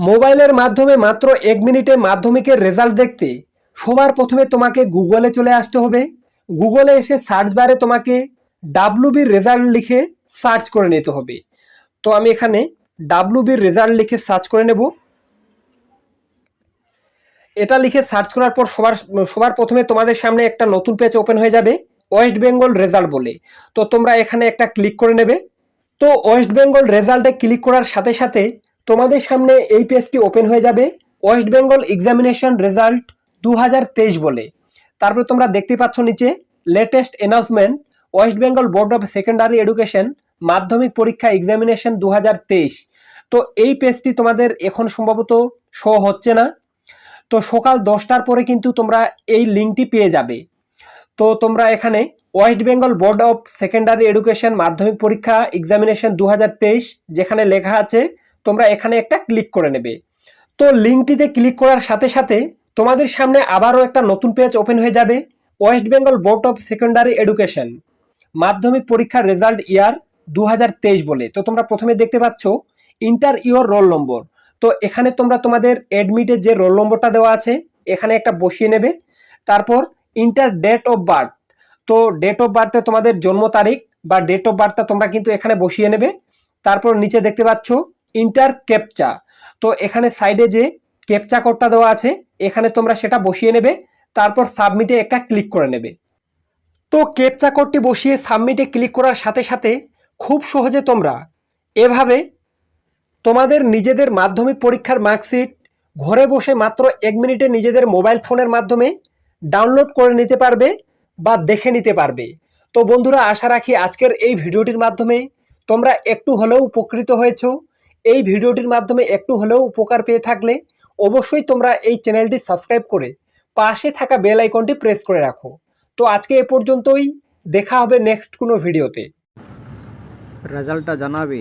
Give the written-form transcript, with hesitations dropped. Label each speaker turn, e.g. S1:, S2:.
S1: মোবাইলের মাধ্যমে মাত্র 1 মিনিটে মাধ্যমিকের রেজাল্ট দেখতে সবার প্রথমে তোমাকে গুগলে চলে আসতে হবে। গুগলে এসে সার্চ বারে তোমাকে ডাব্লুবির রেজাল্ট লিখে সার্চ করে নিতে হবে। তো আমি এখানে ডাব্লুবির রেজাল্ট লিখে সার্চ করে নেব। এটা লিখে সার্চ করার পর সবার সবার প্রথমে তোমাদের সামনে একটা নতুন পেজ ওপেন হয়ে যাবে, ওয়েস্ট বেঙ্গল রেজাল্ট বলে। তো তোমরা এখানে একটা ক্লিক করে নেবে। তো ওয়েস্ট বেঙ্গল রেজাল্টে ক্লিক করার সাথে সাথে তোমাদের সামনে এই পেজটি ওপেন হয়ে যাবে, ওয়েস্ট বেঙ্গল এক্সামিনেশন রেজাল্ট 2023 বলে। তারপরে তোমরা দেখতে পাচ্ছ নিচে latest announcement, West Bengal board of secondary education মাধ্যমিক পরীক্ষা এক্সামিনেশন 2023। তো এই পেজটি তোমাদের এখন সম্ভবত শো হচ্ছে না। তো সকাল 10টার পরে কিন্তু তোমরা এই লিঙ্কটি পেয়ে যাবে। তো তোমরা এখানে West Bengal board of secondary education মাধ্যমিক পরীক্ষা এক্সামিনেশন 2023 যেখানে লেখা আছে, তোমরা এখানে একটা ক্লিক করে নেবে। তো লিঙ্কটিতে ক্লিক করার সাথে সাথে তোমাদের সামনে আবারও একটা নতুন পেজ ওপেন হয়ে যাবে, West Bengal board of secondary education মাধ্যমিক পরীক্ষার রেজাল্ট ইয়ার 2023 বলে। তো তোমরা প্রথমে দেখতে পাচ্ছ ইন্টার ইওর রোল নম্বর। তো এখানে তোমরা তোমাদের অ্যাডমিটের যে রোল নম্বরটা দেওয়া আছে এখানে একটা বসিয়ে নেবে। তারপর ইন্টার ডেট অফ বার্থ, তো ডেট অফ বার্থে তোমাদের জন্ম তারিখ বা ডেট অফ বার্থটা তোমরা কিন্তু এখানে বসিয়ে নেবে। তারপর নিচে দেখতে পাচ্ছ ইন্টার ক্যাপচা, তো এখানে সাইডে যে ক্যাপচা কোডটা দেওয়া আছে এখানে তোমরা সেটা বসিয়ে নেবে। তারপর সাবমিটে একটা ক্লিক করে নেবে। তো ক্যাপচা কোডটি বসিয়ে সাবমিটে ক্লিক করার সাথে সাথে খুব সহজে তোমরা এভাবে তোমাদের নিজেদের মাধ্যমিক পরীক্ষার মার্কশিট ঘরে বসে মাত্র 1 মিনিটে নিজেদের মোবাইল ফোনের মাধ্যমে ডাউনলোড করে নিতে পারবে বা দেখে নিতে পারবে। তো বন্ধুরা, আশা রাখি আজকের এই ভিডিওটির মাধ্যমে তোমরা একটু হলেও উপকৃত হয়েছো। এই ভিডিওটির মাধ্যমে একটু হলেও উপকার পেয়ে থাকলে অবশ্যই তোমরা এই চ্যানেলটি সাবস্ক্রাইব করে পাশে থাকা বেল আইকনটি প্রেস করে রাখো। তো আজকে এ পর্যন্তই, দেখা হবে নেক্সট কোনো ভিডিওতে।
S2: রেজাল্টটা জানাবে।